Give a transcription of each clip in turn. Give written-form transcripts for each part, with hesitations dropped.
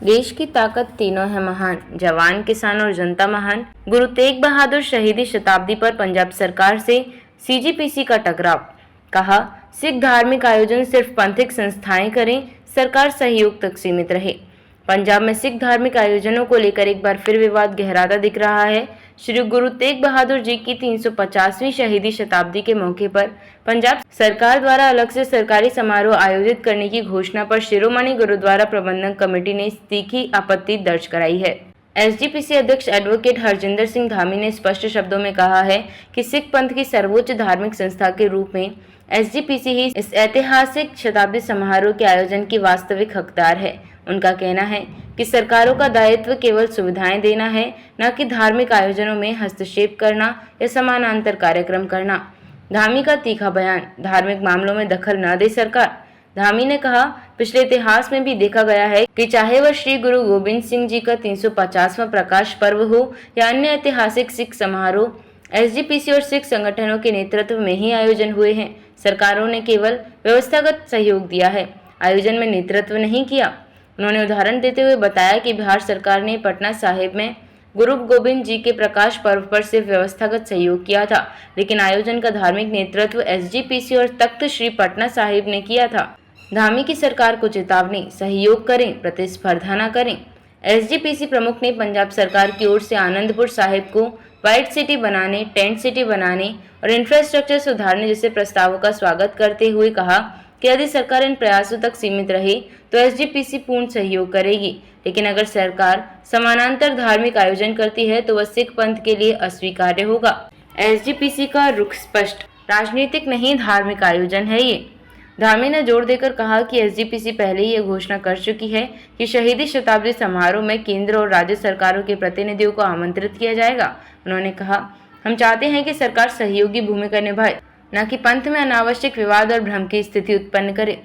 देश की ताकत तीनों है महान, जवान, किसान और जनता महान। गुरु तेग बहादुर शहीदी शताब्दी पर पंजाब सरकार से सीजीपीसी का टकराव। कहा, सिख धार्मिक आयोजन सिर्फ पंथिक संस्थाएं करें, सरकार सहयोग तक सीमित रहे। पंजाब में सिख धार्मिक आयोजनों को लेकर एक बार फिर विवाद गहराता दिख रहा है। श्री गुरु तेग बहादुर जी की 350वीं शहीदी शताब्दी के मौके पर पंजाब सरकार द्वारा अलग से सरकारी समारोह आयोजित करने की घोषणा पर शिरोमणि गुरुद्वारा प्रबंधक कमेटी ने तीखी आपत्ति दर्ज कराई है। एसजीपीसी अध्यक्ष एडवोकेट हरजिंदर सिंह धामी ने स्पष्ट शब्दों में कहा है कि सिख पंथ की सर्वोच्च धार्मिक संस्था के रूप में एसजीपीसी ही इस ऐतिहासिक शताब्दी समारोह के आयोजन की वास्तविक हकदार है। उनका कहना है कि सरकारों का दायित्व केवल सुविधाएं देना है, न कि धार्मिक आयोजनों में हस्तक्षेप करना या समानांतर कार्यक्रम करना। धामी का तीखा बयान, धार्मिक मामलों में दखल न दे सरकार। धामी ने कहा, पिछले इतिहास में भी देखा गया है कि चाहे वह श्री गुरु गोबिंद सिंह जी का 350वां प्रकाश पर्व हो या अन्य ऐतिहासिक सिख समारोह, एसजीपीसी और सिख संगठनों के नेतृत्व में ही आयोजन हुए हैं। सरकारों ने केवल व्यवस्थागत सहयोग दिया है, आयोजन में नेतृत्व नहीं किया। उन्होंने उदाहरण देते हुए बताया कि बिहार सरकार ने पटना साहिब में गुरु गोबिंद जी के प्रकाश पर्व पर सिर्फ व्यवस्थागत सहयोग किया था, लेकिन आयोजन का धार्मिक नेतृत्व एसजीपीसी और तख्त श्री पटना साहिब ने किया था। धामी की सरकार को चेतावनी, सहयोग करें, प्रतिस्पर्धा न करें। एसजीपीसी प्रमुख ने पंजाब सरकार की ओर से आनंदपुर साहिब को व्हाइट सिटी बनाने, टेंट सिटी बनाने और इंफ्रास्ट्रक्चर सुधारने जैसे प्रस्तावों का स्वागत करते हुए कहा कि यदि सरकार इन प्रयासों तक सीमित रहे तो एसजीपीसी पूर्ण सहयोग करेगी, लेकिन अगर सरकार समानांतर धार्मिक आयोजन करती है तो वह सिख पंथ के लिए अस्वीकार्य होगा। एसजीपीसी का रुख स्पष्ट, राजनीतिक नहीं धार्मिक आयोजन है ये। धामी ने जोर देकर कहा कि एसजीपीसी पहले ही यह घोषणा कर चुकी है कि शहीदी शताब्दी समारोह में केंद्र और राज्य सरकारों के प्रतिनिधियों को आमंत्रित किया जाएगा। उन्होंने कहा, हम चाहते हैं कि सरकार सहयोगी भूमिका निभाए, न कि पंथ में अनावश्यक विवाद और भ्रम की स्थिति उत्पन्न करे।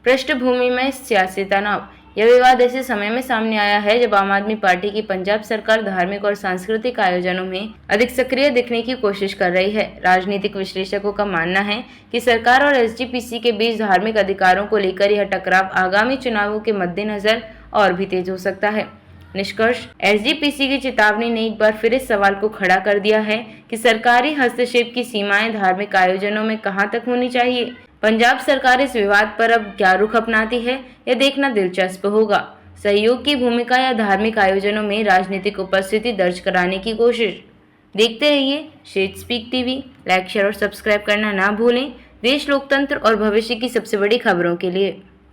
पृष्ठभूमि में सियासी तनाव। यह विवाद ऐसे समय में सामने आया है जब आम आदमी पार्टी की पंजाब सरकार धार्मिक और सांस्कृतिक आयोजनों में अधिक सक्रिय दिखने की कोशिश कर रही है। राजनीतिक विश्लेषकों का मानना है कि सरकार और एसजीपीसी के बीच धार्मिक अधिकारों को लेकर यह टकराव आगामी चुनावों के मद्देनजर और भी तेज हो सकता है। निष्कर्ष, एसजीपीसी की चेतावनी ने एक बार फिर इस सवाल को खड़ा कर दिया है कि सरकारी हस्तक्षेप की सीमाएं धार्मिक आयोजनों में कहां तक होनी चाहिए। पंजाब सरकार इस विवाद पर अब क्या रुख अपनाती है, यह देखना दिलचस्प होगा। सहयोग की भूमिका या धार्मिक आयोजनों में राजनीतिक उपस्थिति दर्ज कराने की कोशिश। देखते रहिए Shed Speak TV. Like, share और सब्सक्राइब करना ना भूलें। देश, लोकतंत्र और भविष्य की सबसे बड़ी खबरों के लिए।